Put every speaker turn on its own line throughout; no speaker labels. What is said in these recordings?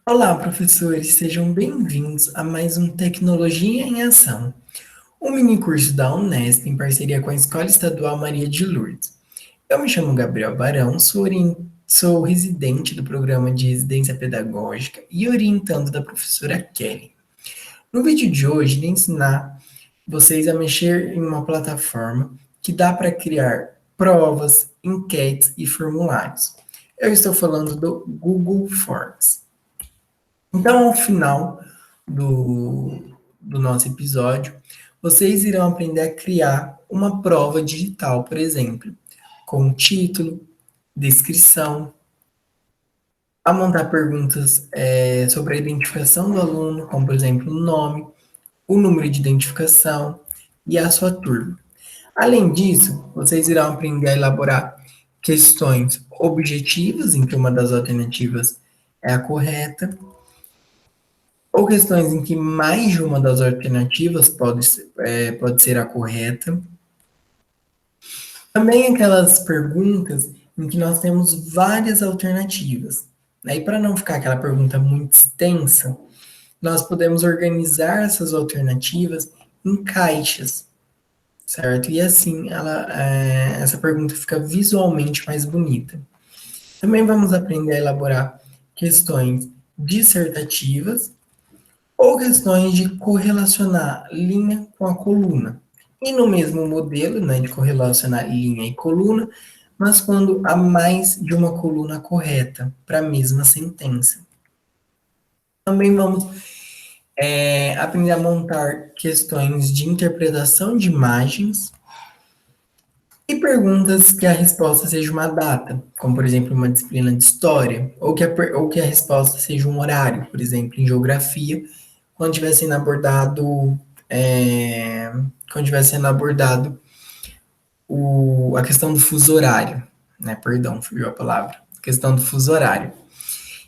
Olá, professores, sejam bem-vindos a mais um Tecnologia em Ação, um mini curso da Unesp em parceria com a Escola Estadual Maria de Lourdes. Eu me chamo Gabriel Barão, sou residente do programa de residência pedagógica e orientando da professora Kelly. No vídeo de hoje, irei ensinar vocês a mexer em uma plataforma que dá para criar provas, enquetes e formulários. Eu estou falando do Google Forms. Então, ao final do nosso episódio, vocês irão aprender a criar uma prova digital, por exemplo, com título, descrição, a montar perguntas sobre a identificação do aluno, como, por exemplo, o nome, o número de identificação e a sua turma. Além disso, vocês irão aprender a elaborar questões objetivas, em que uma das alternativas é a correta, ou questões em que mais de uma das alternativas pode ser a correta. Também aquelas perguntas em que nós temos várias alternativas, né? E para não ficar aquela pergunta muito extensa, nós podemos organizar essas alternativas em caixas, certo? E assim essa pergunta fica visualmente mais bonita. Também vamos aprender a elaborar questões dissertativas ou questões de correlacionar linha com a coluna. E no mesmo modelo, né, de correlacionar linha e coluna, mas quando há mais de uma coluna correta para a mesma sentença. Também vamos aprender a montar questões de interpretação de imagens e perguntas que a resposta seja uma data, como por exemplo uma disciplina de história, ou que a resposta seja um horário, por exemplo, em geografia, quando estiver sendo abordado, é, quando estiver sendo abordado a questão do fuso horário, né? Perdão, fugiu a palavra. Questão do fuso horário.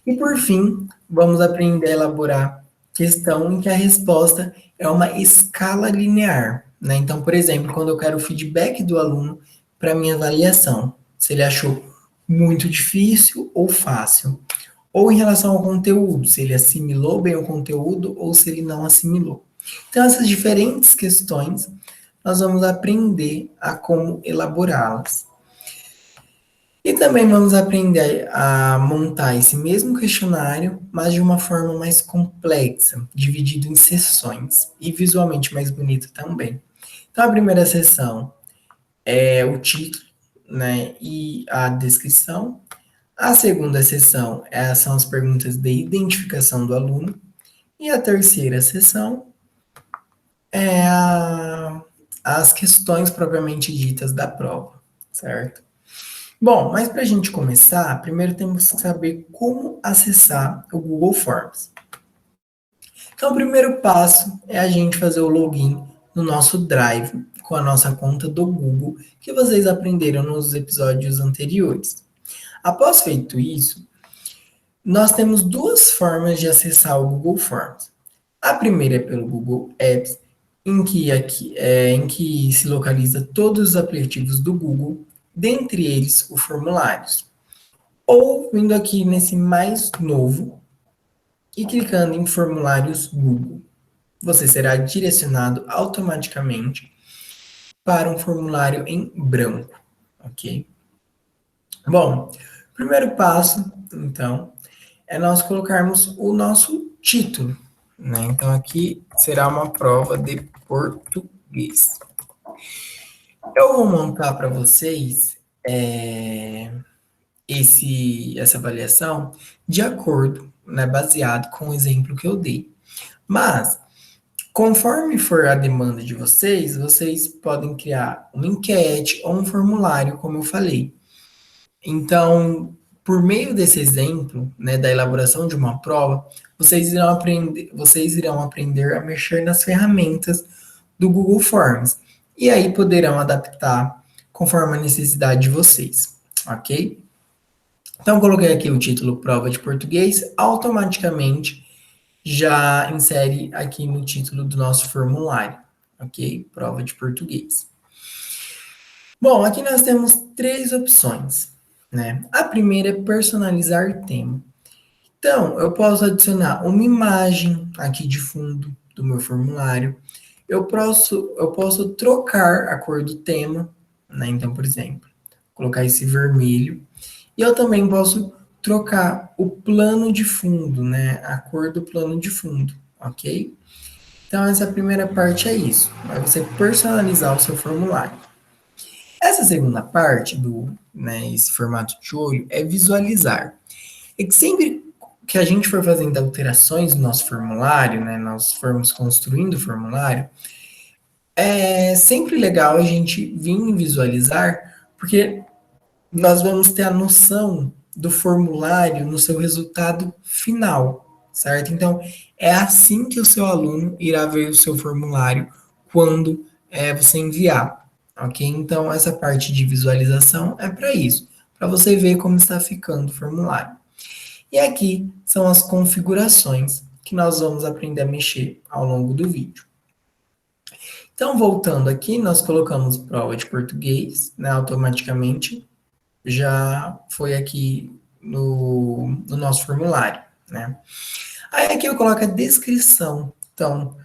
E por fim, vamos aprender a elaborar questão em que a resposta é uma escala linear, né? Então, por exemplo, quando eu quero o feedback do aluno para minha avaliação, se ele achou muito difícil ou fácil, ou em relação ao conteúdo, se ele assimilou bem o conteúdo ou se ele não assimilou. Então, essas diferentes questões, nós vamos aprender a como elaborá-las. E também vamos aprender a montar esse mesmo questionário, mas de uma forma mais complexa, dividido em sessões e visualmente mais bonito também. Então, a primeira sessão é o título, né, e a descrição. A segunda sessão são as perguntas de identificação do aluno. E a terceira sessão é as questões propriamente ditas da prova, certo? Bom, mas para a gente começar, primeiro temos que saber como acessar o Google Forms. Então, o primeiro passo é a gente fazer o login no nosso Drive com a nossa conta do Google, que vocês aprenderam nos episódios anteriores. Após feito isso, nós temos duas formas de acessar o Google Forms. A primeira é pelo Google Apps, em que se localiza todos os aplicativos do Google, dentre eles os formulários. Ou vindo aqui nesse mais novo e clicando em formulários Google. Você será direcionado automaticamente para um formulário em branco, ok? Bom, primeiro passo, então, é nós colocarmos o nosso título, né? Então aqui será uma prova de português. Eu vou montar para vocês essa avaliação de acordo, né, baseado com o exemplo que eu dei. Mas, conforme for a demanda de vocês, vocês podem criar uma enquete ou um formulário, como eu falei. Então, por meio desse exemplo, né, da elaboração de uma prova, vocês irão aprender a mexer nas ferramentas do Google Forms. E aí poderão adaptar conforme a necessidade de vocês, ok? Então, coloquei aqui o título prova de português, automaticamente já insere aqui no título do nosso formulário, ok? Prova de português. Bom, aqui nós temos três opções, né? A primeira é personalizar tema. Então, eu posso adicionar uma imagem aqui de fundo do meu formulário. Eu posso trocar a cor do tema, né? Então, por exemplo, colocar esse vermelho. E eu também posso trocar o plano de fundo, né? A cor do plano de fundo, ok? Então, essa primeira parte é isso. É você personalizar o seu formulário. Essa segunda parte né, esse formato de olho é visualizar. É que sempre que a gente for fazendo alterações no nosso formulário, né, nós formos construindo o formulário, é sempre legal a gente vir visualizar, porque nós vamos ter a noção do formulário no seu resultado final, certo? Então, é assim que o seu aluno irá ver o seu formulário quando você enviar, ok? Então, essa parte de visualização é para isso, para você ver como está ficando o formulário. E aqui são as configurações que nós vamos aprender a mexer ao longo do vídeo. Então, voltando aqui, nós colocamos prova de português, né, automaticamente já foi aqui no nosso formulário, né? Aí aqui eu coloco a descrição, então,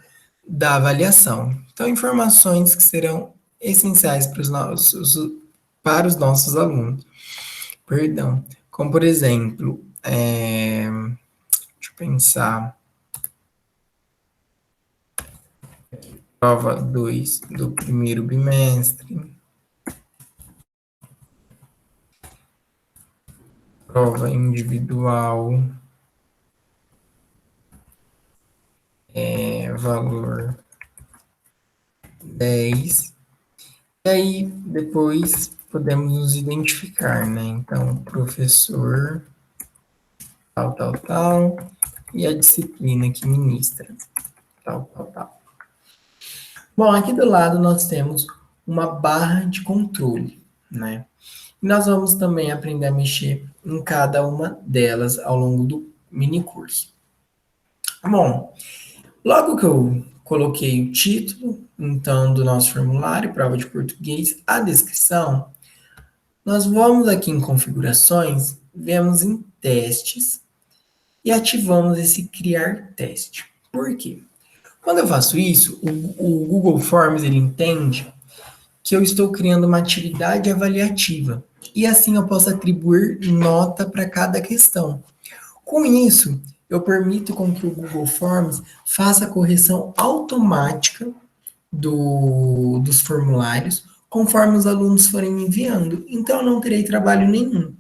da avaliação. Então, informações que serão essenciais para os nossos alunos. Perdão. Como, por exemplo, deixa eu pensar, prova 2 do primeiro bimestre, prova individual, valor 10. E aí, depois podemos nos identificar, né? Então, professor, tal, tal, tal, e a disciplina que ministra, tal, tal, tal. Bom, aqui do lado nós temos uma barra de controle, né? E nós vamos também aprender a mexer em cada uma delas ao longo do mini curso. Bom, logo que eu coloquei o título, então, do nosso formulário, prova de português, a descrição, nós vamos aqui em configurações, vemos em testes e ativamos esse criar teste. Por quê? Quando eu faço isso, o Google Forms ele entende que eu estou criando uma atividade avaliativa e assim eu posso atribuir nota para cada questão. Com isso, eu permito com que o Google Forms faça a correção automática dos formulários conforme os alunos forem enviando. Então, eu não terei trabalho nenhum.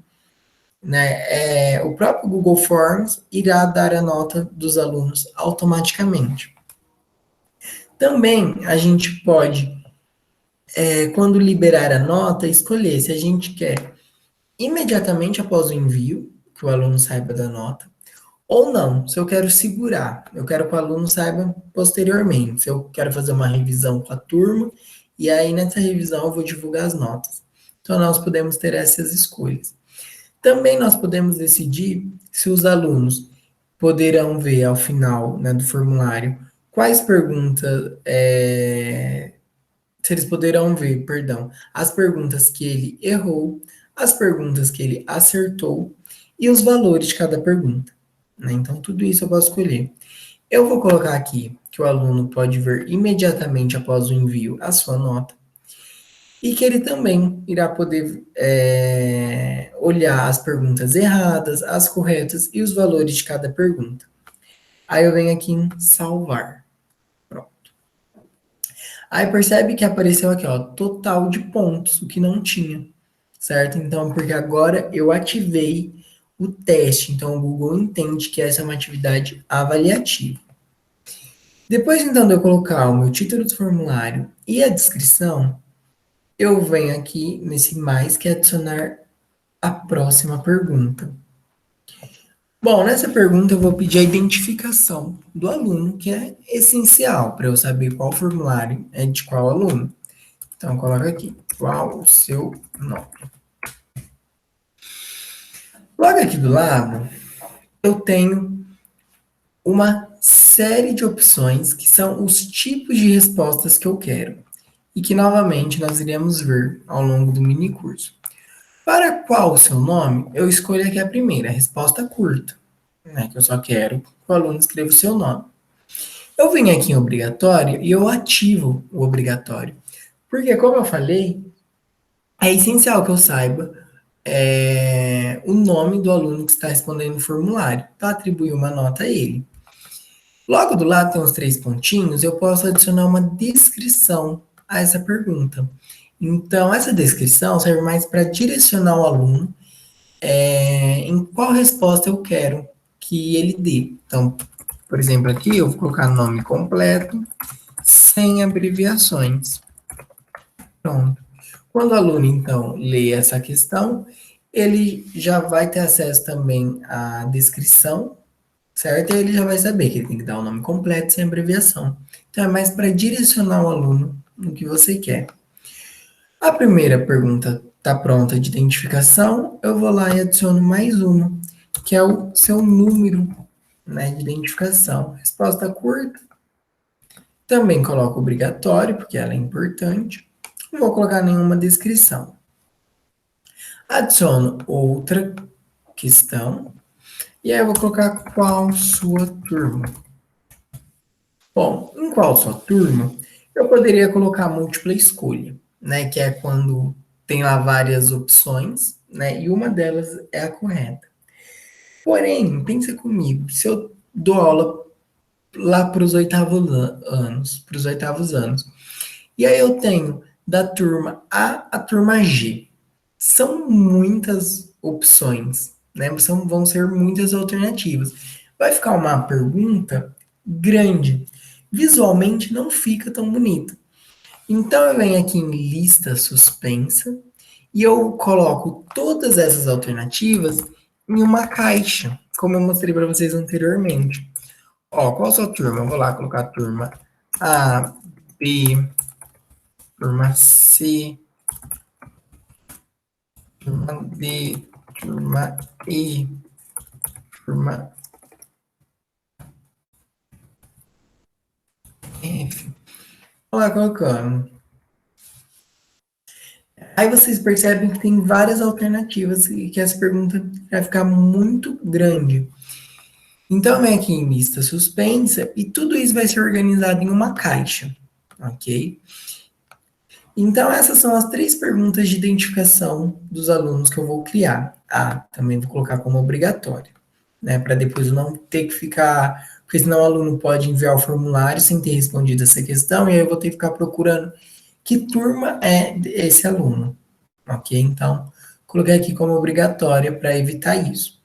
Né? O próprio Google Forms irá dar a nota dos alunos automaticamente. Também a gente pode, quando liberar a nota, escolher se a gente quer imediatamente após o envio, que o aluno saiba da nota, ou não, se eu quero segurar, eu quero que o aluno saiba posteriormente, se eu quero fazer uma revisão com a turma, e aí nessa revisão eu vou divulgar as notas. Então nós podemos ter essas escolhas. Também nós podemos decidir se os alunos poderão ver ao final, né, do formulário quais perguntas, se eles poderão ver, perdão, as perguntas que ele errou, as perguntas que ele acertou e os valores de cada pergunta. Né? Então, tudo isso eu posso escolher. Eu vou colocar aqui que o aluno pode ver imediatamente após o envio a sua nota e que ele também irá poder olhar as perguntas erradas, as corretas e os valores de cada pergunta. Aí eu venho aqui em salvar. Pronto. Aí percebe que apareceu aqui, ó, total de pontos, o que não tinha, certo? Então, porque agora eu ativei o teste, então o Google entende que essa é uma atividade avaliativa. Depois, então, de eu colocar o meu título do formulário e a descrição, eu venho aqui nesse mais, que é adicionar a próxima pergunta. Bom, nessa pergunta eu vou pedir a identificação do aluno, que é essencial para eu saber qual formulário é de qual aluno. Então, coloca aqui, qual o seu nome. Logo aqui do lado, eu tenho uma série de opções que são os tipos de respostas que eu quero e que novamente nós iremos ver ao longo do mini curso. Para qual o seu nome, eu escolho aqui a primeira, a resposta curta. né, que eu só quero que o aluno escreva o seu nome. Eu venho aqui em obrigatório e eu ativo o obrigatório. Porque, como eu falei, é essencial que eu saiba o nome do aluno que está respondendo o formulário, para atribuir uma nota a ele. Logo do lado tem os três pontinhos, eu posso adicionar uma descrição a essa pergunta. Então, essa descrição serve mais para direcionar o aluno em qual resposta eu quero que ele dê. Então, por exemplo, aqui eu vou colocar nome completo, sem abreviações. Pronto. Quando o aluno, então, lê essa questão, ele já vai ter acesso também à descrição, certo? E ele já vai saber que ele tem que dar o nome completo sem abreviação. Então, é mais para direcionar o aluno no que você quer. A primeira pergunta está pronta de identificação, eu vou lá e adiciono mais uma, que é o seu número, né, de identificação. Resposta curta. Também coloco obrigatório, porque ela é importante. Não vou colocar nenhuma descrição. Adiciono outra questão. E aí eu vou colocar qual sua turma. Bom, em qual sua turma, eu poderia colocar múltipla escolha, né? Que é quando tem lá várias opções, né? E uma delas é a correta. Porém, pensa comigo, se eu dou aula lá para os oitavos anos, e aí eu tenho da turma A à turma G. São muitas opções, né? Vão ser muitas alternativas. Vai ficar uma pergunta grande. Visualmente não fica tão bonito. Então eu venho aqui em lista suspensa e eu coloco todas essas alternativas em uma caixa, como eu mostrei para vocês anteriormente. Ó, qual a sua turma? Eu vou lá colocar turma A, B, turma C, turma D, turma E, turma F. Vou lá colocando. Aí vocês percebem que tem várias alternativas e que essa pergunta vai ficar muito grande. Então, vem aqui em lista suspensa e tudo isso vai ser organizado em uma caixa, ok? Então, essas são as três perguntas de identificação dos alunos que eu vou criar. Ah, também vou colocar como obrigatório, né? Para depois eu não ter que ficar. Porque senão o aluno pode enviar o formulário sem ter respondido essa questão, e aí eu vou ter que ficar procurando que turma é esse aluno, ok? Então, coloquei aqui como obrigatória para evitar isso.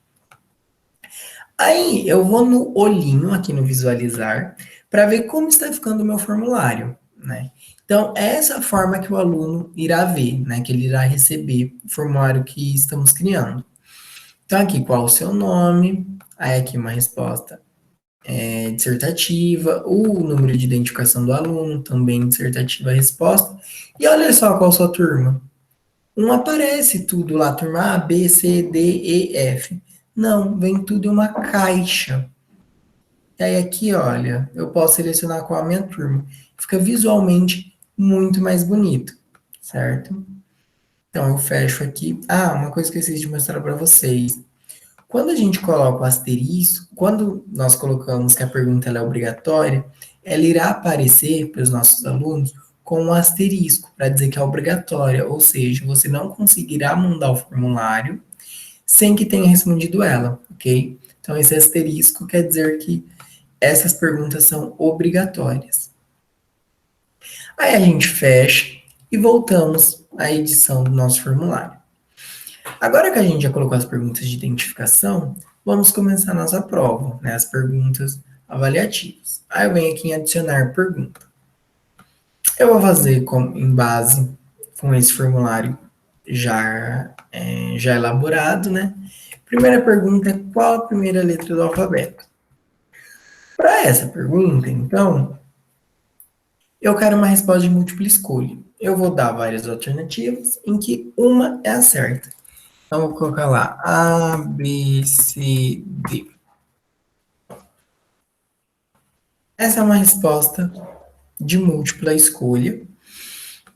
Aí eu vou no olhinho aqui no visualizar para ver como está ficando o meu formulário, né? Então, é essa forma que o aluno irá ver, né? Que ele irá receber o formulário que estamos criando. Então, aqui, qual o seu nome? Aí, aqui, uma resposta dissertativa, o número de identificação do aluno, também dissertativa a resposta. E olha só qual a sua turma. Não aparece tudo lá, turma A, B, C, D, E, F. Não, vem tudo em uma caixa. E aí aqui, olha, eu posso selecionar qual a minha turma. Fica visualmente muito mais bonito, certo? Então eu fecho aqui. Ah, uma coisa que eu esqueci de mostrar para vocês. Quando a gente coloca o asterisco, quando nós colocamos que a pergunta ela é obrigatória, ela irá aparecer para os nossos alunos com um asterisco para dizer que é obrigatória, ou seja, você não conseguirá mandar o formulário sem que tenha respondido ela, ok? Então esse asterisco quer dizer que essas perguntas são obrigatórias. Aí a gente fecha e voltamos à edição do nosso formulário. Agora que a gente já colocou as perguntas de identificação, vamos começar a nossa prova, né? As perguntas avaliativas. Aí eu venho aqui em adicionar pergunta. Eu vou fazer em base com esse formulário já elaborado, né? Primeira pergunta é qual a primeira letra do alfabeto? Para essa pergunta, então, eu quero uma resposta de múltipla escolha. Eu vou dar várias alternativas em que uma é a certa. Então, eu vou colocar lá A, B, C, D. Essa é uma resposta de múltipla escolha.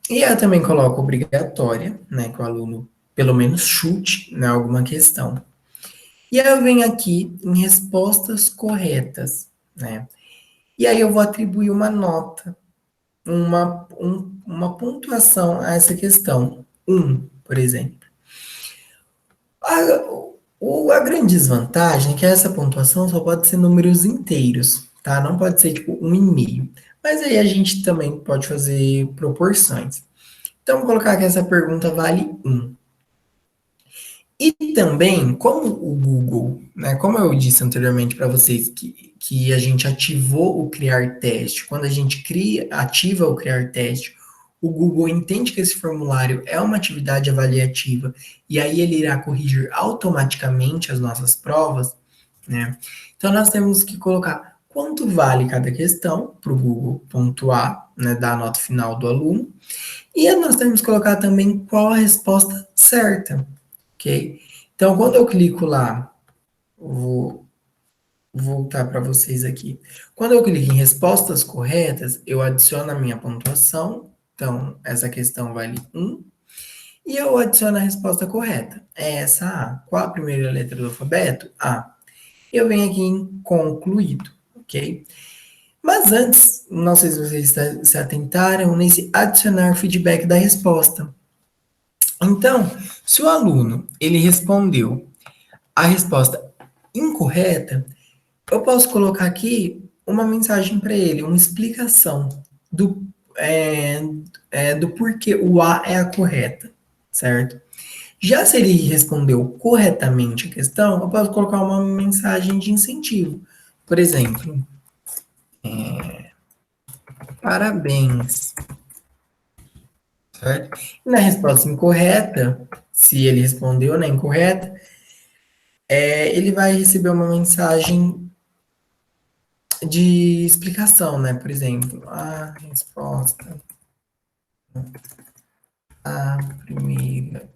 E eu também coloco obrigatória, né, que o aluno pelo menos chute, né, alguma questão. E aí eu venho aqui em respostas corretas, né? E aí eu vou atribuir uma nota, uma pontuação a essa questão. Por exemplo. A grande desvantagem é que essa pontuação só pode ser números inteiros, tá? Não pode ser tipo 1,5. Mas aí a gente também pode fazer proporções. Então, vou colocar que essa pergunta vale 1. E também, como o Google, né, como eu disse anteriormente para vocês, que a gente ativou o criar teste, quando a gente ativa o criar teste, o Google entende que esse formulário é uma atividade avaliativa e aí ele irá corrigir automaticamente as nossas provas, né? Então nós temos que colocar quanto vale cada questão para o Google pontuar, né, dar a nota final do aluno, e nós temos que colocar também qual a resposta certa, ok? Então, quando eu clico lá, vou voltar para vocês aqui. Quando eu clico em respostas corretas, eu adiciono a minha pontuação. Então, essa questão vale 1. E eu adiciono a resposta correta. É essa A. Qual a primeira letra do alfabeto? A. Eu venho aqui em concluído, ok? Mas antes, não sei se vocês se atentaram nesse adicionar feedback da resposta. Então, se o aluno ele respondeu a resposta incorreta, eu posso colocar aqui uma mensagem para ele, uma explicação do, é, do porquê o A é a correta, certo? Já se ele respondeu corretamente a questão, eu posso colocar uma mensagem de incentivo. Por exemplo, parabéns, certo? E na resposta incorreta, se ele respondeu na incorreta, ele vai receber uma mensagem de explicação, né? Por exemplo, a resposta à primeira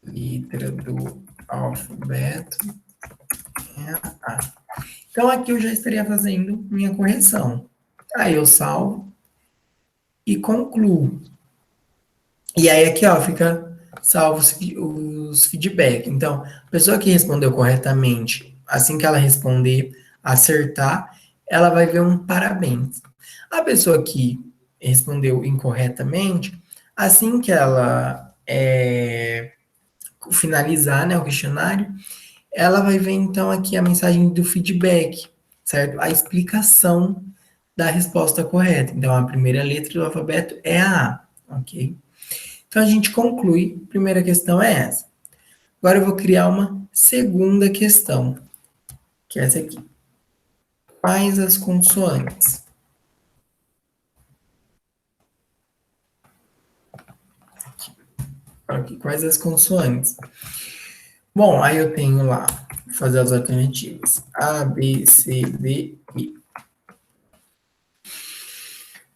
letra do alfabeto é a A. Então aqui eu já estaria fazendo minha correção. Aí eu salvo e concluo. E aí aqui, ó, fica salvo os feedback. Então, a pessoa que respondeu corretamente, assim que ela responder, acertar, ela vai ver um parabéns. A pessoa que respondeu incorretamente, assim que ela finalizar, né, o questionário, ela vai ver então aqui a mensagem do feedback, certo? A explicação da resposta correta. Então, a primeira letra do alfabeto é a A, ok? Então, a gente conclui, a primeira questão é essa. Agora eu vou criar uma segunda questão, que é essa aqui. Quais as consoantes? Aqui, quais as consoantes? Bom, aí eu tenho lá, vou fazer as alternativas. A, B, C, D, I.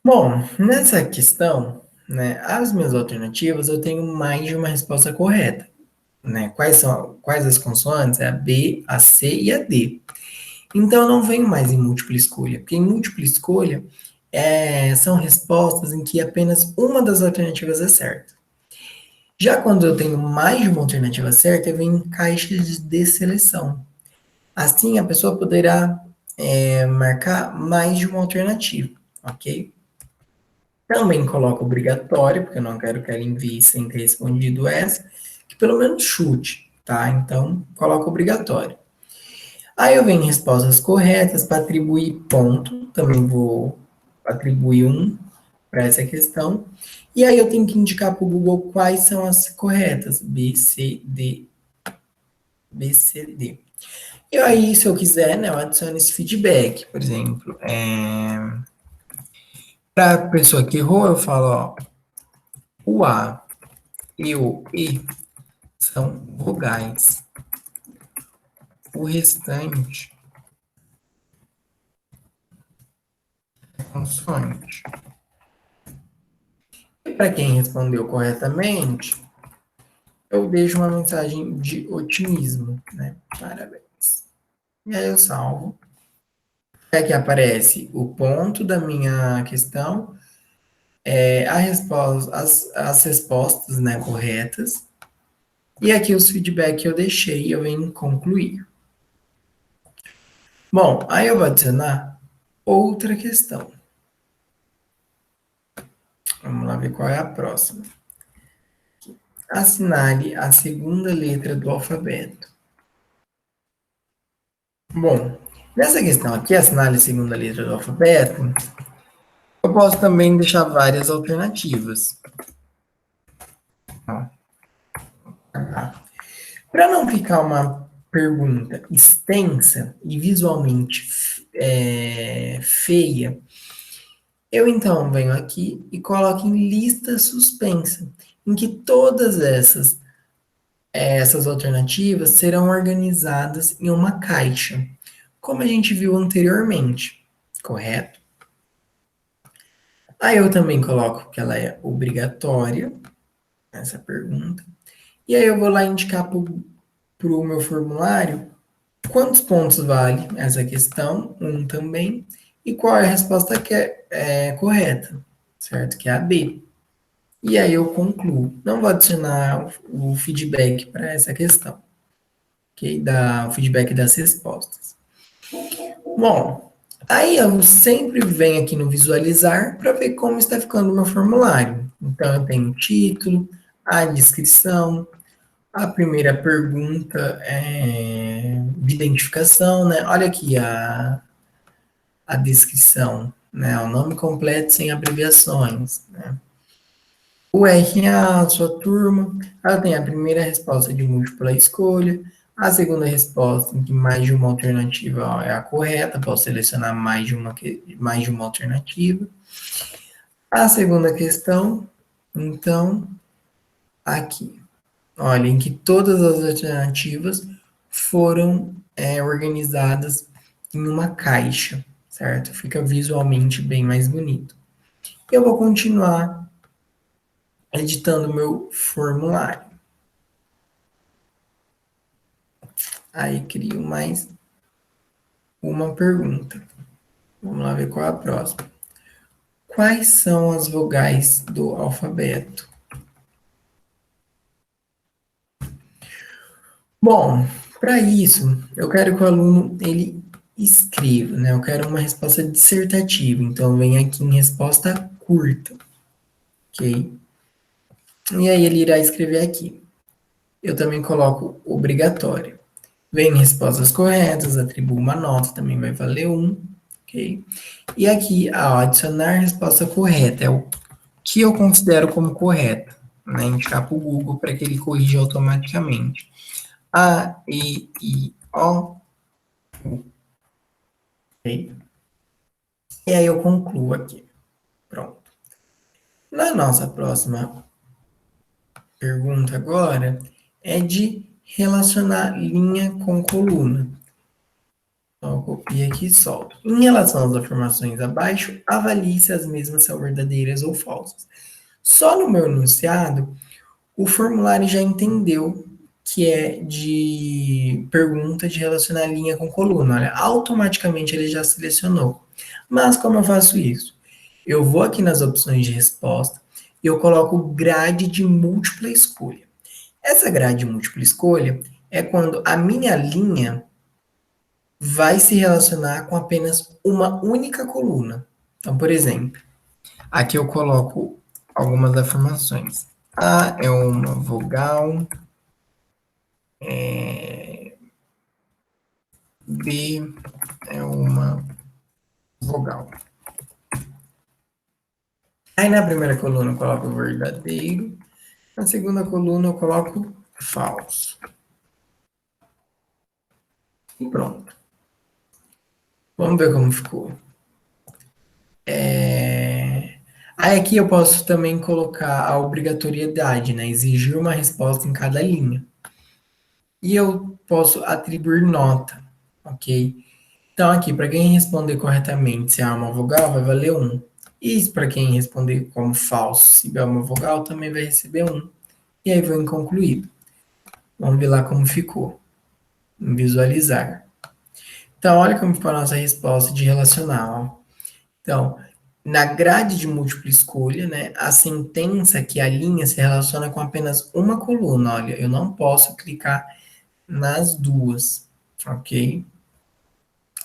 Bom, nessa questão, né, as minhas alternativas, eu tenho mais de uma resposta correta. Né? Quais as consoantes? É a B, a C e a D. Então, eu não venho mais em múltipla escolha, porque em múltipla escolha são respostas em que apenas uma das alternativas é certa. Já quando eu tenho mais de uma alternativa certa, eu venho em caixas de seleção. Assim, a pessoa poderá marcar mais de uma alternativa, ok? Também coloco obrigatório, porque eu não quero que ela envie sem ter respondido essa, que pelo menos chute, tá? Então, coloco obrigatório. Aí eu venho em respostas corretas para atribuir ponto, também vou atribuir um para essa questão. E aí eu tenho que indicar para o Google quais são as corretas, B, C, D, B, C, D. E aí, se eu quiser, né, eu adiciono esse feedback, por exemplo. Para a pessoa que errou, eu falo, ó, o A e o E são vogais. O restante é consoante. E para quem respondeu corretamente, eu deixo uma mensagem de otimismo, né? Parabéns. E aí eu salvo. Aqui aparece o ponto da minha questão, as respostas, né, corretas. E aqui os feedbacks que eu deixei, eu venho em concluir. Bom, aí eu vou adicionar outra questão. Vamos lá ver qual é a próxima. Assinale a segunda letra do alfabeto. Bom, nessa questão aqui, assinale a segunda letra do alfabeto, eu posso também deixar várias alternativas. Para não ficar uma pergunta extensa e visualmente feia, eu então venho aqui e coloco em lista suspensa, em que todas essas alternativas serão organizadas em uma caixa, como a gente viu anteriormente, correto? Aí eu também coloco que ela é obrigatória, essa pergunta, e aí eu vou lá indicar para o meu formulário quantos pontos vale essa questão, um também, e qual é a resposta que é correta, certo? Que é a B. E aí eu concluo. Não vou adicionar o feedback para essa questão, ok? O feedback das respostas. Bom, aí eu sempre venho aqui no visualizar para ver como está ficando o meu formulário. Então eu tenho o título, a descrição, a primeira pergunta de identificação, né? Olha aqui a descrição, né? O nome completo sem abreviações, né? O RA, a sua turma, ela tem a primeira resposta de múltipla escolha, a segunda resposta, em que mais de uma alternativa é a correta, posso selecionar mais de uma alternativa. A segunda questão, então, aqui. Olha, em que todas as alternativas foram organizadas em uma caixa, certo? Fica visualmente bem mais bonito. Eu vou continuar editando meu formulário. Aí crio mais uma pergunta. Vamos lá ver qual é a próxima. Quais são as vogais do alfabeto? Bom, para isso, eu quero que o aluno ele escreva, né? Eu quero uma resposta dissertativa, então vem aqui em resposta curta, ok? E aí ele irá escrever aqui. Eu também coloco obrigatório. Vem respostas corretas, atribuo uma nota, também vai valer um, ok? E aqui, ao adicionar resposta correta, é o que eu considero como correta, né? Indicar para o Google para que ele corrija automaticamente. A, E, I, O, ok? E aí eu concluo aqui. Pronto. Na nossa próxima pergunta agora é de relacionar linha com coluna. Então, eu copio aqui e solto. Em relação às afirmações abaixo, avalie se as mesmas são verdadeiras ou falsas. Só no meu enunciado, o formulário já entendeu que é de pergunta de relacionar linha com coluna. Olha, automaticamente ele já selecionou. Mas como eu faço isso? Eu vou aqui nas opções de resposta e eu coloco grade de múltipla escolha. Essa grade de múltipla escolha é quando a minha linha vai se relacionar com apenas uma única coluna. Então, por exemplo, aqui eu coloco algumas afirmações. A é uma vogal, B é uma vogal. Aí na primeira coluna eu coloco verdadeiro, na segunda coluna eu coloco falso. E pronto. Vamos ver como ficou. Aí aqui eu posso também colocar a obrigatoriedade, né? Exigir uma resposta em cada linha. E eu posso atribuir nota, ok? Então aqui, para quem responder corretamente se é uma vogal, vai valer 1. E para quem responder como falso, se é uma vogal, também vai receber 1. E aí vou em concluído. Vamos ver lá como ficou. Visualizar. Então, olha como ficou a nossa resposta de relacional. Então, Na grade de múltipla escolha, né, a sentença que a linha se relaciona com apenas uma coluna. Olha, eu não posso clicar nas duas, ok?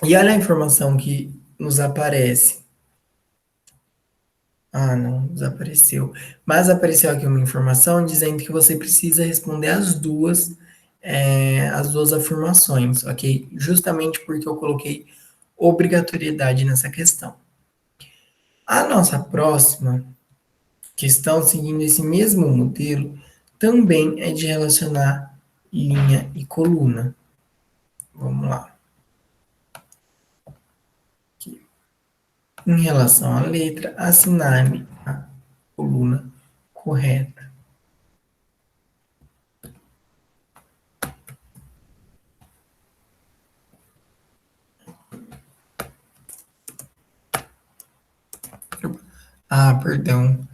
E olha a informação que nos aparece. Ah, não, desapareceu. Mas apareceu aqui uma informação dizendo que você precisa responder as duas afirmações, ok? Justamente porque eu coloquei obrigatoriedade nessa questão. A nossa próxima questão, seguindo esse mesmo modelo, também é de relacionar linha e coluna. Vamos lá. Aqui. Em relação à letra, assinale a coluna correta. Ah, perdão.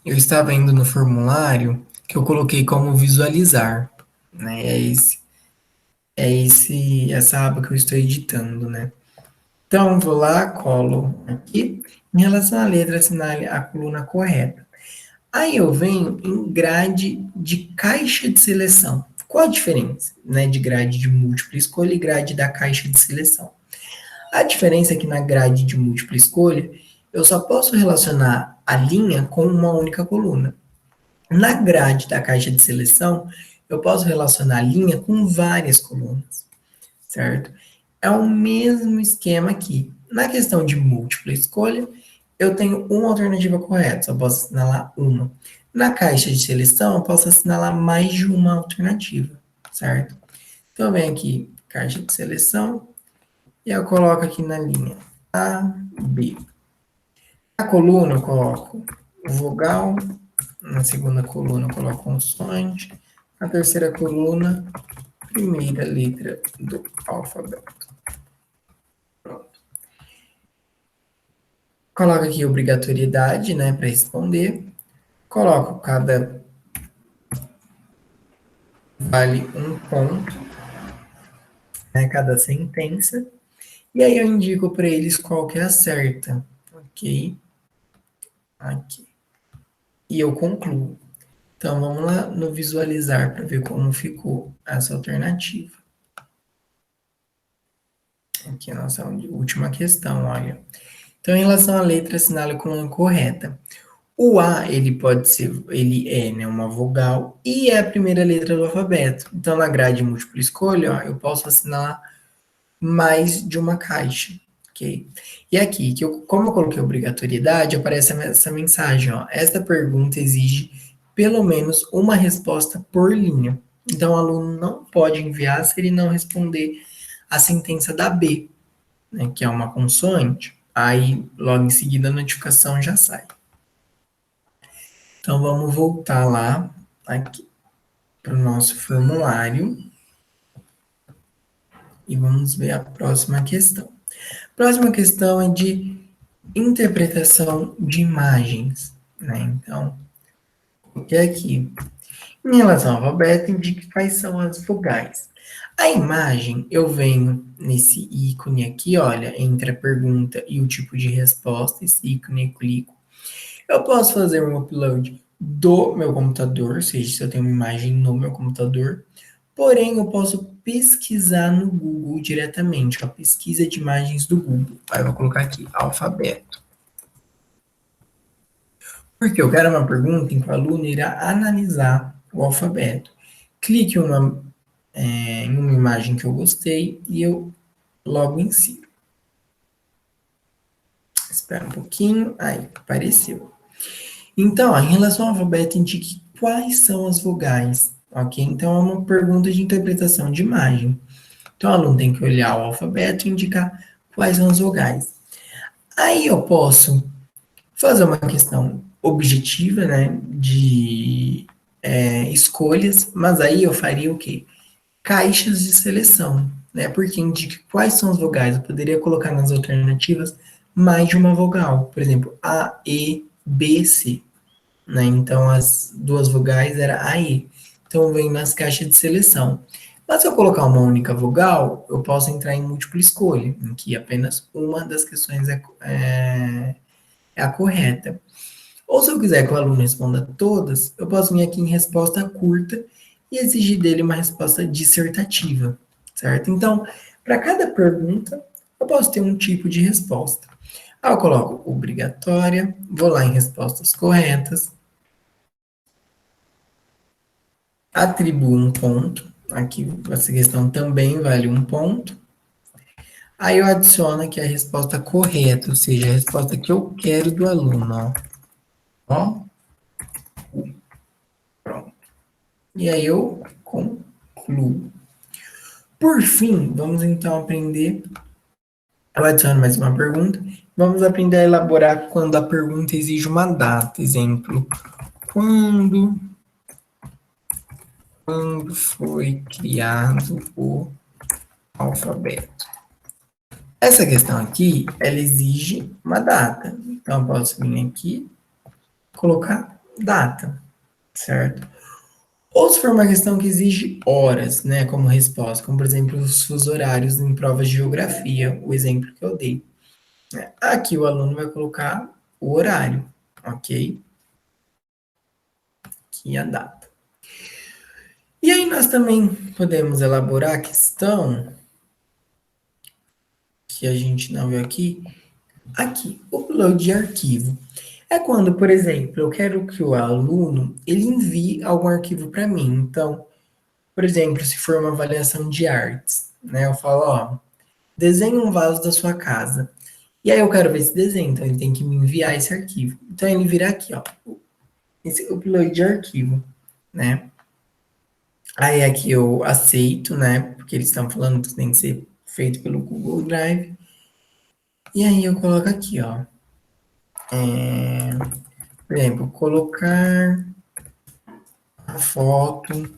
Eu estava indo no formulário que eu coloquei como visualizar, né? Essa aba que eu estou editando, né? Então, vou lá, colo aqui. Em relação à letra, assinale a coluna correta. Aí eu venho em grade de caixa de seleção. Qual a diferença, né, de grade de múltipla escolha e grade da caixa de seleção? A diferença é que na grade de múltipla escolha, eu só posso relacionar a linha com uma única coluna. Na grade da caixa de seleção, eu posso relacionar a linha com várias colunas, certo? É o mesmo esquema aqui. Na questão de múltipla escolha, eu tenho uma alternativa correta, só posso assinalar uma. Na caixa de seleção, eu posso assinalar mais de uma alternativa, certo? Então, eu venho aqui, caixa de seleção, e eu coloco aqui na linha A, B. Na coluna, eu coloco vogal. Na segunda coluna, eu coloco consoante. Na terceira coluna, primeira letra do alfabeto. Pronto. Coloco aqui obrigatoriedade, né, para responder. Coloco cada vale um ponto, né, cada sentença. E aí eu indico para eles qual que é a certa, ok? Aqui. E eu concluo. Então vamos lá no visualizar para ver como ficou essa alternativa. Aqui a nossa última questão, olha. Então, em relação à letra, assinale com a correta. O A, ele é, né, uma vogal e é a primeira letra do alfabeto. Então, na grade múltipla escolha, ó, eu posso assinalar mais de uma caixa, ok? E aqui, como eu coloquei obrigatoriedade, aparece essa mensagem, ó. Esta pergunta exige pelo menos uma resposta por linha. Então, o aluno não pode enviar se ele não responder a sentença da B, né, que é uma consoante. Aí, logo em seguida, a notificação já sai. Então, vamos voltar lá, aqui, para o nosso formulário. E vamos ver a próxima questão. Próxima questão é de interpretação de imagens, né? Então, o que é aqui? Em relação ao alfabeto, indique quais são as vogais. A imagem, eu venho nesse ícone aqui, olha, entre a pergunta e o tipo de resposta, esse ícone eu clico. Eu posso fazer um upload do meu computador, ou seja, se eu tenho uma imagem no meu computador, porém eu posso pesquisar no Google diretamente, a pesquisa de imagens do Google. Aí eu vou colocar aqui, alfabeto. Porque eu quero uma pergunta em que o aluno irá analisar o alfabeto. Clique em uma imagem que eu gostei e eu logo insiro. Espera um pouquinho, aí, apareceu. Então, em relação ao alfabeto, indique quais são as vogais, ok? Então, é uma pergunta de interpretação de imagem. Então, o aluno tem que olhar o alfabeto e indicar quais são as vogais. Aí eu posso fazer uma questão objetiva, né, de escolhas, mas aí eu faria o quê? Caixas de seleção, né, porque indique quais são as vogais. Eu poderia colocar nas alternativas mais de uma vogal, por exemplo, A, E, B, C, né, então as duas vogais era A, E. Então vem nas caixas de seleção. Mas se eu colocar uma única vogal, eu posso entrar em múltipla escolha, em que apenas uma das questões é a correta. Ou se eu quiser que o aluno responda todas, eu posso vir aqui em resposta curta e exigir dele uma resposta dissertativa, certo? Então, para cada pergunta, eu posso ter um tipo de resposta. Aí eu coloco obrigatória, vou lá em respostas corretas, atribuo um ponto, aqui essa questão também vale um ponto. Aí eu adiciono aqui a resposta correta, ou seja, a resposta que eu quero do aluno, ó. Pronto. E aí eu concluo. Por fim, vamos então aprender. Eu adiciono mais uma pergunta. Vamos aprender a elaborar quando a pergunta exige uma data. Exemplo, quando, quando foi criado o alfabeto? Essa questão aqui, ela exige uma data. Então, eu posso vir aqui, colocar data, certo? Ou se for uma questão que exige horas, né, como resposta, como por exemplo os fusos horários em provas de geografia, o exemplo que eu dei. Aqui o aluno vai colocar o horário, ok? Aqui a data. E aí nós também podemos elaborar a questão que a gente não viu aqui. Aqui, upload de arquivo. É quando, por exemplo, eu quero que o aluno ele envie algum arquivo para mim. Então, por exemplo, se for uma avaliação de artes, né? Eu falo, ó, desenhe um vaso da sua casa. E aí eu quero ver esse desenho, então ele tem que me enviar esse arquivo. Então ele virá aqui, ó, esse upload de arquivo, né? Aí aqui eu aceito, né? Porque eles estão falando que tem que ser feito pelo Google Drive. E aí eu coloco aqui, ó. Por exemplo, colocar a foto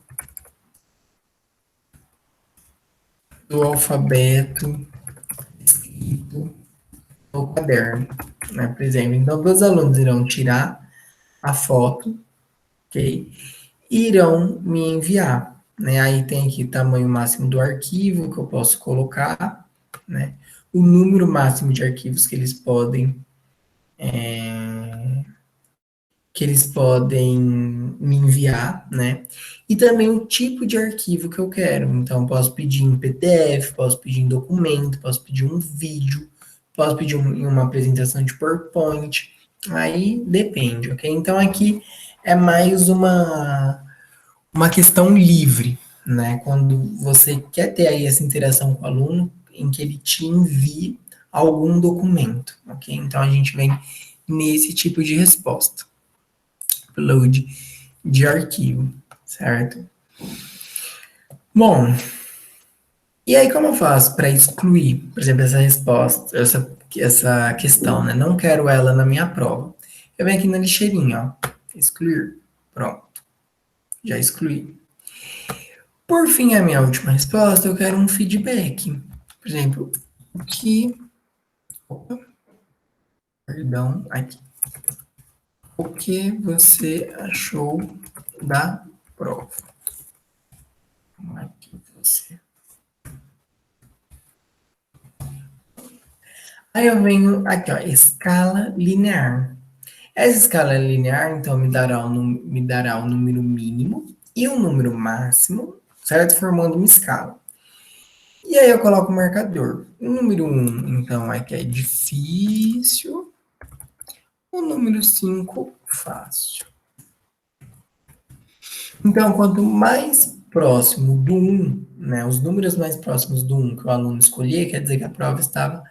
do alfabeto escrito no caderno, né? Por exemplo, então dois alunos irão tirar a foto, ok? E irão me enviar, né? Aí tem aqui o tamanho máximo do arquivo que eu posso colocar, né? O número máximo de arquivos que eles podem me enviar, né? E também o tipo de arquivo que eu quero. Então, posso pedir em PDF, posso pedir em documento, posso pedir um vídeo, posso pedir em uma apresentação de PowerPoint. Aí depende, ok? Então, aqui é mais uma questão livre, né? Quando você quer ter aí essa interação com o aluno, em que ele te envie algum documento, ok? Então, a gente vem nesse tipo de resposta upload de arquivo, certo? Bom, e aí como eu faço para excluir, por exemplo, essa resposta, essa questão, né? Não quero ela na minha prova. Eu venho aqui na lixeirinha, ó, excluir, pronto, já excluí. Por fim, a minha última resposta, eu quero um feedback. Por exemplo, o que, opa, perdão, aqui. O que você achou da prova? Aqui você. Aí eu venho aqui, ó, escala linear. Essa escala linear, então, me dará um número mínimo e um número máximo, certo? Formando uma escala. E aí eu coloco o marcador. O número 1, então, aqui é difícil. O número 5, fácil. Então, quanto mais próximo do 1, né, os números mais próximos do 1 que o aluno escolher, quer dizer que a prova estava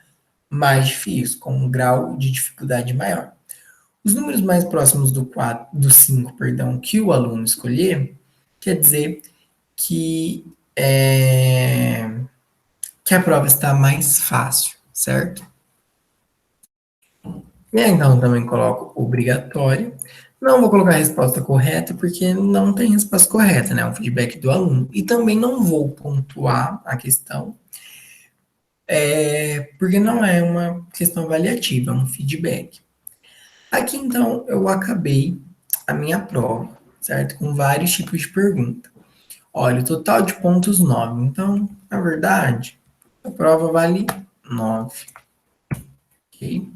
mais difícil, com um grau de dificuldade maior. Os números mais próximos do 5, perdão, que o aluno escolher, quer dizer que, que a prova está mais fácil, certo? E aí, então, também coloco obrigatório. Não vou colocar a resposta correta, porque não tem resposta correta, né? É um feedback do aluno. E também não vou pontuar a questão, porque não é uma questão avaliativa, é um feedback. Aqui, então, eu acabei a minha prova, certo? Com vários tipos de pergunta. Olha, o total de pontos 9. Então, na verdade, a prova vale 9. Ok?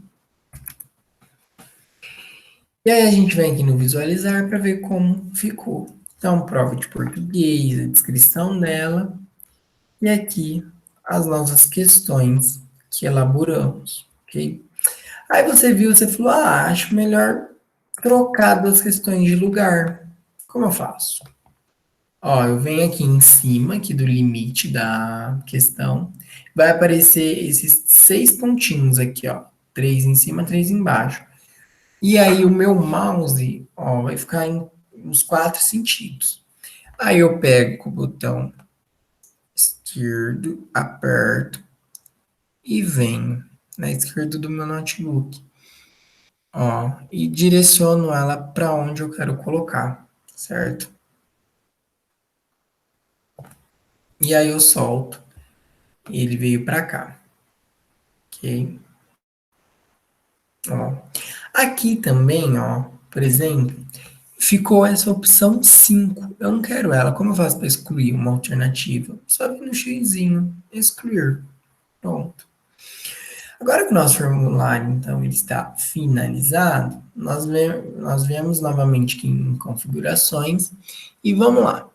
E aí a gente vem aqui no visualizar para ver como ficou. Então, prova de português, a descrição dela. E aqui as nossas questões que elaboramos, ok? Aí você viu, você falou, acho melhor trocar duas questões de lugar. Como eu faço? Ó, eu venho aqui em cima, aqui do limite da questão, vai aparecer esses 6 pontinhos aqui, ó. 3 em cima, 3 embaixo. E aí o meu mouse, ó, vai ficar nos 4 sentidos. Aí eu pego com o botão esquerdo, aperto e venho na esquerda do meu notebook. Ó, e direciono ela para onde eu quero colocar, certo? E aí eu solto. Ele veio para cá, ok? Ó. Aqui também, ó, por exemplo, ficou essa opção 5. Eu não quero ela. Como eu faço para excluir uma alternativa? Só vir no xizinho, excluir. Pronto. Agora que o nosso formulário, então, ele está finalizado, nós viemos novamente aqui em configurações e vamos lá.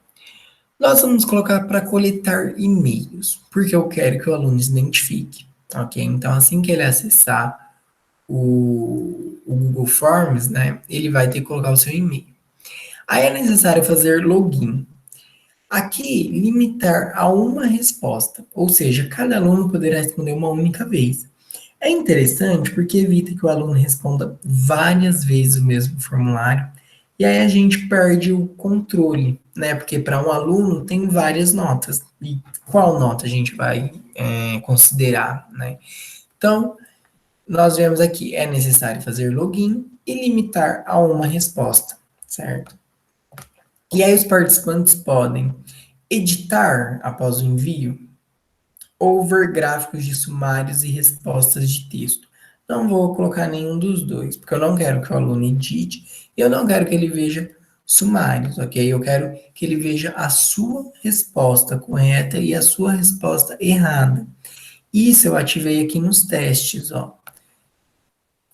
Nós vamos colocar para coletar e-mails, porque eu quero que o aluno se identifique, ok? Então, assim que ele acessar o Google Forms, né, ele vai ter que colocar o seu e-mail. Aí é necessário fazer login. Aqui, limitar a uma resposta, ou seja, cada aluno poderá responder uma única vez. É interessante porque evita que o aluno responda várias vezes o mesmo formulário e aí a gente perde o controle, né? Porque para um aluno tem várias notas e qual nota a gente vai considerar, né? Então, nós vemos aqui, é necessário fazer login e limitar a uma resposta, certo? E aí os participantes podem editar após o envio ou ver gráficos de sumários e respostas de texto. Não vou colocar nenhum dos dois, porque eu não quero que o aluno edite e eu não quero que ele veja sumários, ok? Eu quero que ele veja a sua resposta correta e a sua resposta errada. Isso eu ativei aqui nos testes, ó.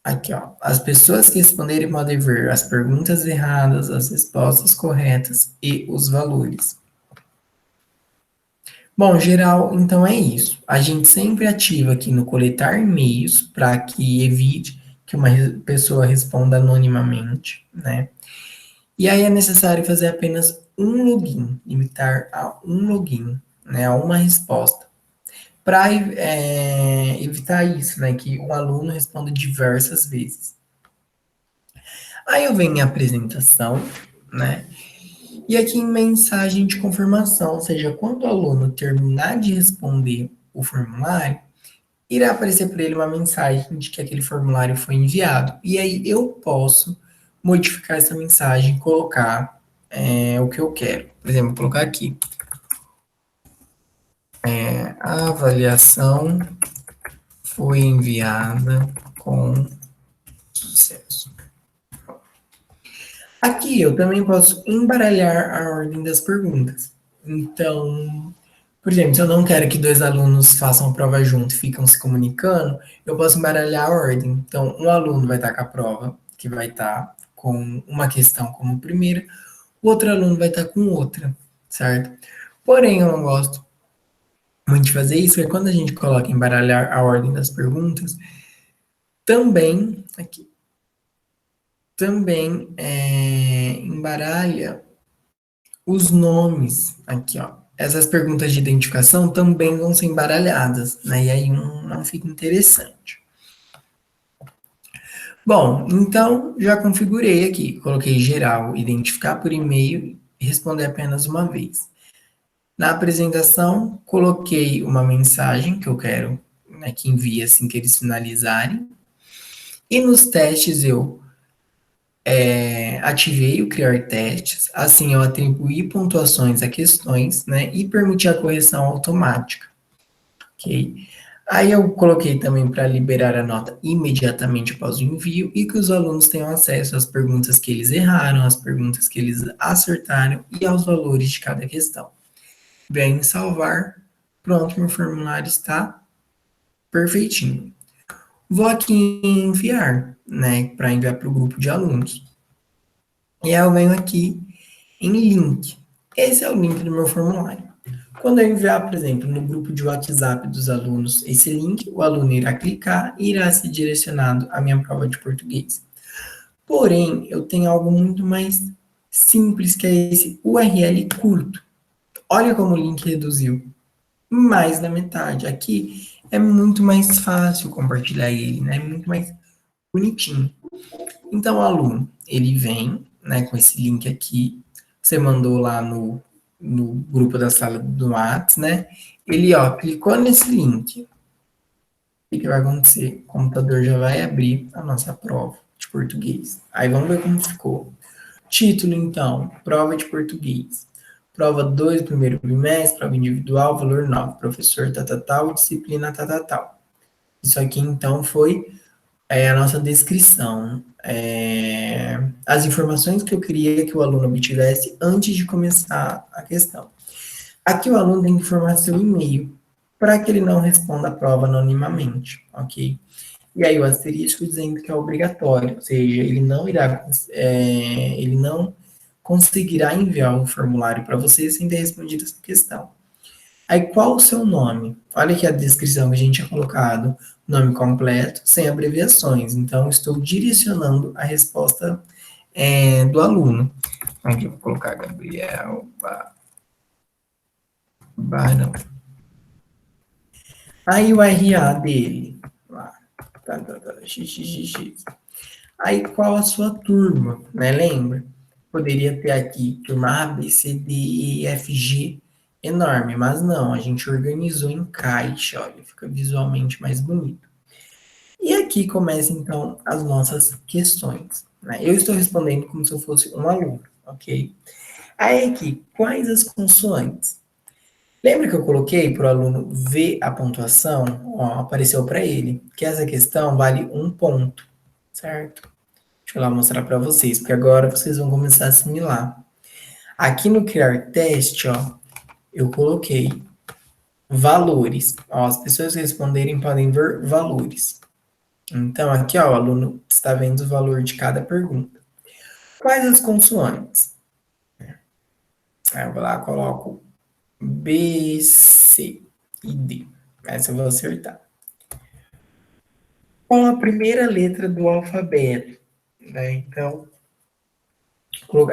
Aqui, ó. As pessoas que responderem podem ver as perguntas erradas, as respostas corretas e os valores. Bom, geral, então é isso. A gente sempre ativa aqui no coletar e-mails para que evite que uma pessoa responda anonimamente, né? E aí é necessário fazer apenas um login, limitar a um login, né, a uma resposta, para evitar isso, né, que um aluno responda diversas vezes. Aí eu venho em apresentação, né? E aqui em mensagem de confirmação, ou seja, quando o aluno terminar de responder o formulário, irá aparecer para ele uma mensagem de que aquele formulário foi enviado. E aí eu posso modificar essa mensagem, colocar o que eu quero. Por exemplo, vou colocar aqui. A avaliação foi enviada com sucesso. Aqui eu também posso embaralhar a ordem das perguntas. Então, por exemplo, se eu não quero que dois alunos façam a prova junto e ficam se comunicando, eu posso embaralhar a ordem. Então, um aluno vai estar com a prova, que vai estar com uma questão como primeira, o outro aluno vai estar com outra, certo? Porém, eu não gosto muito de fazer isso, porque quando a gente coloca embaralhar a ordem das perguntas, também, aqui, também embaralha os nomes, aqui, ó. Essas perguntas de identificação também vão ser embaralhadas, né? E aí não fica interessante. Bom, então já configurei aqui. Coloquei geral, identificar por e-mail e responder apenas uma vez. Na apresentação, coloquei uma mensagem que eu quero, né, que envie assim que eles finalizarem. E nos testes eu ativei o criar testes, assim eu atribuí pontuações a questões, né, e permiti a correção automática, ok? Aí eu coloquei também para liberar a nota imediatamente após o envio e que os alunos tenham acesso às perguntas que eles erraram, às perguntas que eles acertaram e aos valores de cada questão. vem em salvar, pronto, meu formulário está perfeitinho. Vou aqui em enviar, né, para enviar para o grupo de alunos. E aí eu venho aqui em link. Esse é o link do meu formulário. Quando eu enviar, por exemplo, no grupo de WhatsApp dos alunos esse link, o aluno irá clicar e irá ser direcionado à minha prova de português. Porém, eu tenho algo muito mais simples, que é esse URL curto. Olha como o link reduziu. Mais da metade. Aqui é muito mais fácil compartilhar ele, né? É muito mais bonitinho. Então, o aluno, ele vem, né, com esse link aqui, você mandou lá no grupo da sala do Whats, né? Ele, ó, clicou nesse link. O que vai acontecer? O computador já vai abrir a nossa prova de português. Aí vamos ver como ficou. Título, então, prova de português. Prova 2, primeiro bimestre, prova individual, valor 9, professor tal, disciplina tal. Isso aqui, então, foi a nossa descrição. As informações que eu queria que o aluno obtivesse antes de começar a questão. Aqui o aluno tem que informar seu e-mail para que ele não responda a prova anonimamente, ok? E aí o asterisco dizendo que é obrigatório, ou seja, ele não conseguirá enviar um formulário para você sem ter respondido essa questão. Aí qual o seu nome? Olha aqui a descrição que a gente tinha colocado, nome completo, sem abreviações. Então estou direcionando a resposta do aluno. Aqui eu vou colocar Gabriel Barão. Aí o RA dele, lá, xxx. Aí qual a sua turma, né? Lembra? Poderia ter aqui turma A, B, C, D, E, F, G, enorme, mas não, a gente organizou em caixa, olha, fica visualmente mais bonito. E aqui começam então as nossas questões, né? Eu estou respondendo como se eu fosse um aluno, ok? Aí aqui, quais as consoantes? Lembra que eu coloquei para o aluno ver a pontuação? Ó, apareceu para ele que essa questão vale um ponto, certo? Deixa eu lá mostrar para vocês, porque agora vocês vão começar a assimilar. Aqui no criar teste, ó, eu coloquei valores. Ó, as pessoas que responderem podem ver valores. Então, aqui, ó, o aluno está vendo o valor de cada pergunta. Quais as consoantes? Aí eu vou lá, coloco B, C e D. Essa eu vou acertar. Qual a primeira letra do alfabeto? Né? Então,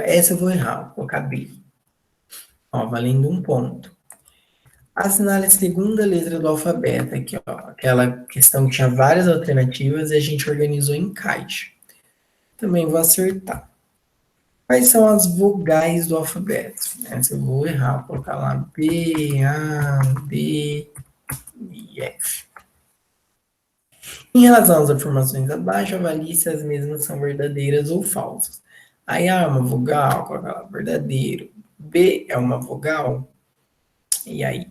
essa eu vou errar, vou colocar B. Ó, valendo um ponto. Assinale a segunda letra do alfabeto. Aqui, ó, aquela questão que tinha várias alternativas e a gente organizou em caixa. Também vou acertar. Quais são as vogais do alfabeto? Essa eu vou errar, vou colocar lá B, A, D e F. Em relação às afirmações abaixo, avalie se as mesmas são verdadeiras ou falsas. Aí A é uma vogal, coloca lá verdadeiro. B é uma vogal. E aí?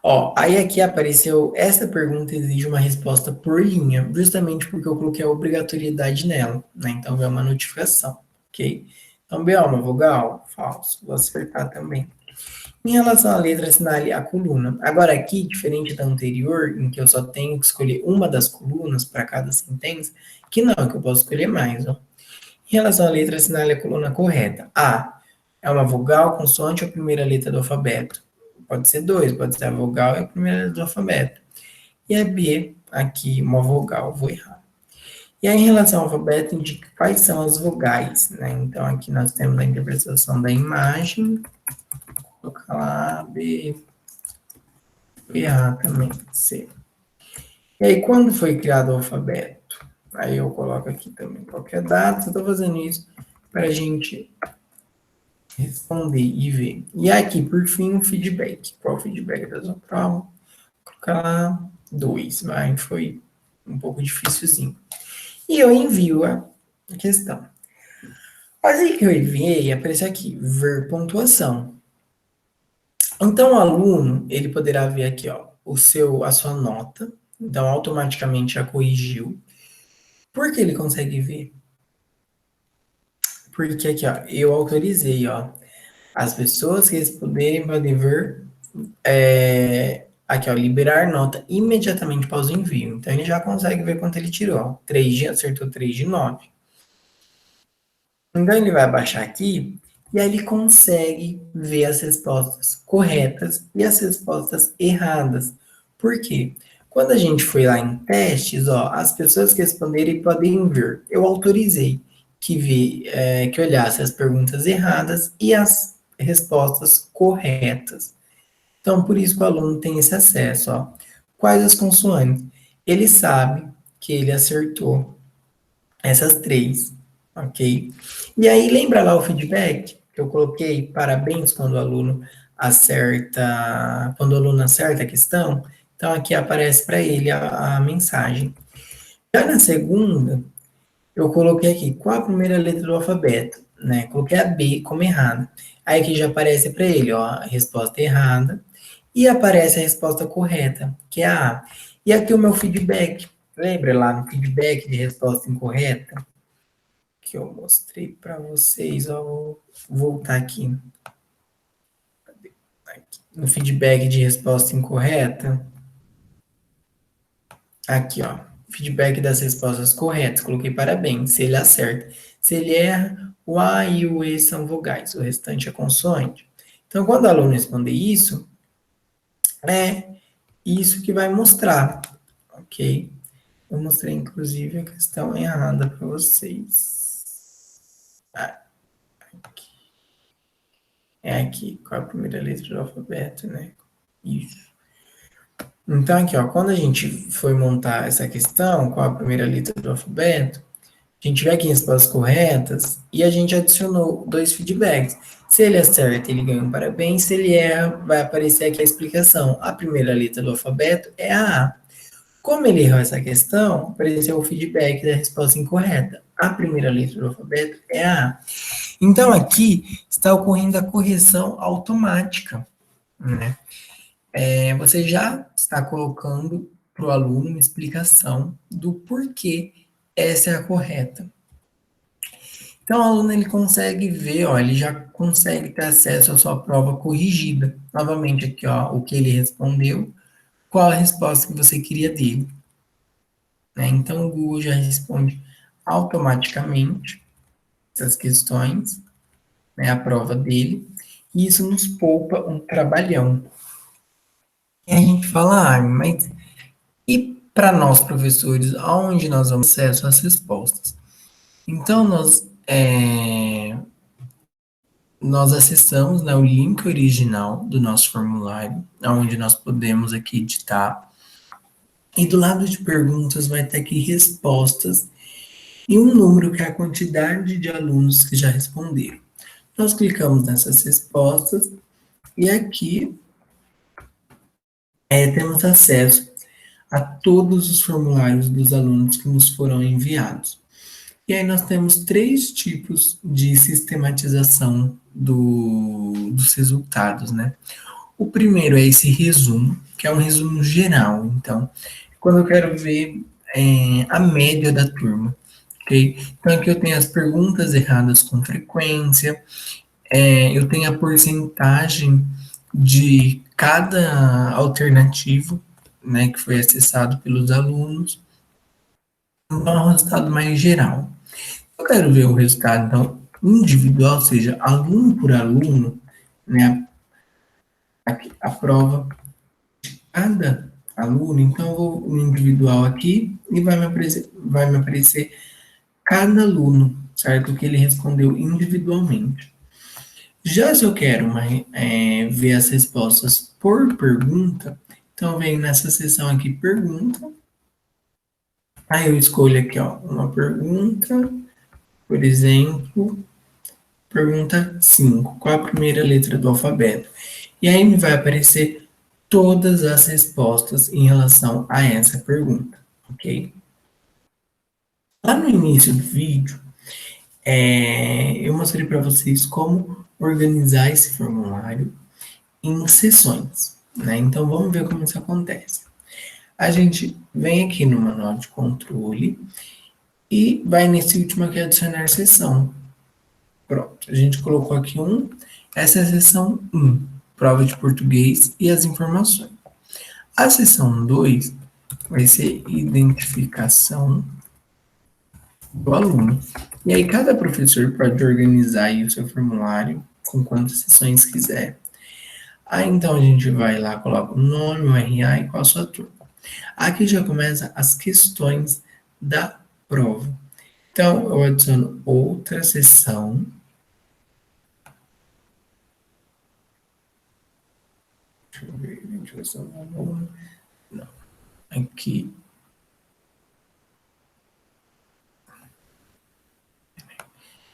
Ó, aí aqui apareceu, essa pergunta exige uma resposta por linha, justamente porque eu coloquei a obrigatoriedade nela, né? Então é uma notificação, ok? Então B é uma vogal? Falso. Vou acertar também. Em relação à letra, assinale a coluna. Agora aqui, diferente da anterior, em que eu só tenho que escolher uma das colunas para cada sentença, que não, que eu posso escolher mais, ó. Em relação à letra, assinale a coluna correta. A é uma vogal, consoante ou primeira letra do alfabeto. Pode ser dois, pode ser a vogal e a primeira letra do alfabeto. E a B, aqui, uma vogal, vou errar. E aí, em relação ao alfabeto, indique quais são as vogais, né? Então, aqui nós temos a interpretação da imagem. Vou colocar lá, B, A também, C. E aí, quando foi criado o alfabeto? Aí eu coloco aqui também qualquer data. Estou fazendo isso para a gente responder e ver. E aqui, por fim, o feedback. Qual o feedback da sua prova? Vou colocar lá 2, mas foi um pouco dificilzinho. E eu envio a questão. Assim que eu enviei, aparece aqui, ver pontuação. Então, o aluno, ele poderá ver aqui, ó, a sua nota. Então, automaticamente já corrigiu. Por que ele consegue ver? Porque aqui, ó, eu autorizei, ó. As pessoas que responderem podem ver aqui, ó, liberar nota imediatamente após o envio. Então, ele já consegue ver quanto ele tirou. 3 acertou 3 de 9. Então, ele vai baixar aqui e aí ele consegue ver as respostas corretas e as respostas erradas. Por quê? Quando a gente foi lá em testes, ó, as pessoas que responderem podem ver. Eu autorizei que olhasse as perguntas erradas e as respostas corretas. Então, por isso que o aluno tem esse acesso, ó. Quais as consoantes? Ele sabe que ele acertou essas 3, ok? E aí, lembra lá o feedback que eu coloquei? Parabéns quando o aluno acerta a questão. Então, aqui aparece para ele a mensagem. Já na segunda, eu coloquei aqui, qual a primeira letra do alfabeto? Né? Coloquei a B como errada. Aí aqui já aparece para ele, ó, a resposta errada. E aparece a resposta correta, que é a A. E aqui o meu feedback. Lembra lá no feedback de resposta incorreta? Que eu mostrei para vocês. Ó, vou voltar aqui. No feedback de resposta incorreta. Aqui, ó. Feedback das respostas corretas. Coloquei parabéns. Se ele acerta. Se ele erra, o A e o E são vogais. O restante é consoante. Então, quando o aluno responder isso, é isso que vai mostrar. Ok? Eu mostrei, inclusive, a questão errada para vocês. Ah, aqui. É aqui, qual a primeira letra do alfabeto, né? Isso. Então, aqui, ó, quando a gente foi montar essa questão, qual a primeira letra do alfabeto, a gente vê aqui respostas corretas e a gente adicionou 2 feedbacks. Se ele acerta, ele ganha um parabéns. Se ele erra, vai aparecer aqui a explicação. A primeira letra do alfabeto é a A. Como ele errou essa questão, apareceu o feedback da resposta incorreta. A primeira letra do alfabeto é a A. Então, aqui está ocorrendo a correção automática, né? Você já está colocando para o aluno uma explicação do porquê essa é a correta. Então, o aluno ele consegue ver, ó, ele já consegue ter acesso à sua prova corrigida. Novamente aqui, ó, o que ele respondeu, qual a resposta que você queria dele. Né? Então, o Google já responde automaticamente essas questões, né, a prova dele, e isso nos poupa um trabalhão. E a gente fala, mas e para nós, professores, aonde nós vamos ter acesso às respostas? Então, nós acessamos, né, o link original do nosso formulário, onde nós podemos aqui editar, e do lado de perguntas vai ter aqui respostas, e um número que é a quantidade de alunos que já responderam. Nós clicamos nessas respostas, e aqui temos acesso a todos os formulários dos alunos que nos foram enviados. E aí nós temos 3 tipos de sistematização dos resultados, né? O primeiro é esse resumo, que é um resumo geral. Então, quando eu quero ver a média da turma, ok? Então, aqui eu tenho as perguntas erradas com frequência, eu tenho a porcentagem de cada alternativo, né, que foi acessado pelos alunos. Então, é um resultado mais geral. Eu quero ver o resultado, então, individual, ou seja, aluno por aluno, né, a prova de cada aluno. Então, eu vou no individual aqui e vai me aparecer cada aluno, certo? Que ele respondeu individualmente. Já se eu quero ver as respostas por pergunta, então eu venho nessa seção aqui, pergunta. Aí eu escolho aqui, ó, uma pergunta, por exemplo, pergunta 5. Qual a primeira letra do alfabeto? E aí me vai aparecer todas as respostas em relação a essa pergunta, ok? Lá no início do vídeo, eu mostrei para vocês como organizar esse formulário em sessões, né? Então vamos ver como isso acontece. A gente vem aqui no manual de controle e vai nesse último aqui adicionar sessão. Pronto, a gente colocou aqui essa é a sessão 1. prova de português e as informações. A seção 2 vai ser identificação do aluno. E aí cada professor pode organizar aí o seu formulário com quantas sessões quiser. Aí então a gente vai lá, coloca o nome, o RA e qual a sua turma. Aqui já começa as questões da prova. Então eu adiciono outra sessão. Deixa eu ver, identificação do aluno. Não. Aqui.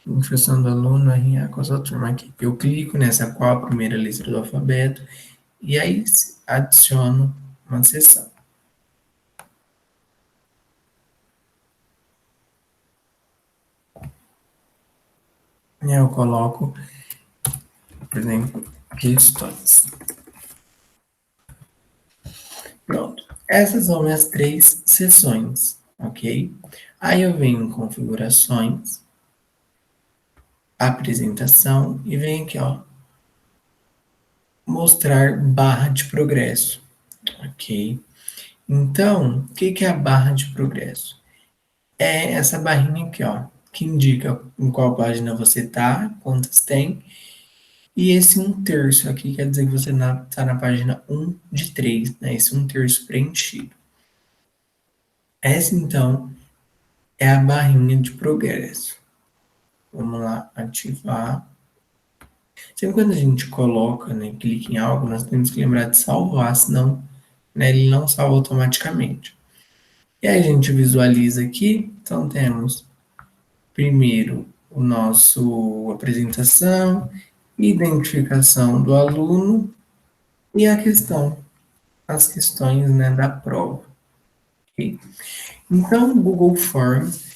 Identificação do aluno, RA com a sua turma aqui. Eu clico nessa qual a primeira letra do alfabeto e aí adiciono uma sessão. E aí eu coloco, por exemplo, questões. Pronto. Essas são minhas 3 sessões, ok? Aí eu venho em configurações, apresentação e venho aqui, ó, mostrar barra de progresso, ok? Então, o que é a barra de progresso? É essa barrinha aqui, ó, que indica em qual página você tá, quantas tem, e esse 1/3 aqui quer dizer que você está na página 1 de 3, né? Esse 1/3 preenchido. Essa, então, é a barrinha de progresso. Vamos lá, ativar. Sempre quando a gente coloca, né, clica em algo, nós temos que lembrar de salvar, senão, né, ele não salva automaticamente. E aí a gente visualiza aqui, então temos primeiro o nosso apresentação, identificação do aluno e a questão, as questões, né, da prova. Okay? Então, o Google Forms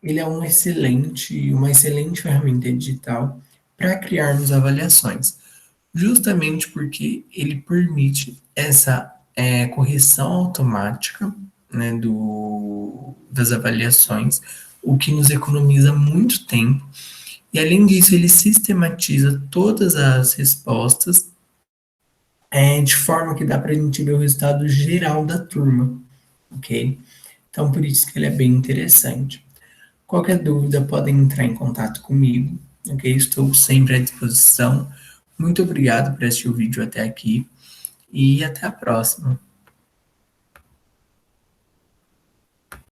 ele é uma excelente ferramenta digital para criarmos avaliações, justamente porque ele permite essa correção automática, né, das avaliações, o que nos economiza muito tempo. E além disso, ele sistematiza todas as respostas de forma que dá para a gente ver o resultado geral da turma, ok? Então, por isso que ele é bem interessante. Qualquer dúvida, podem entrar em contato comigo, ok? Estou sempre à disposição. Muito obrigado por assistir o vídeo até aqui e até a próxima.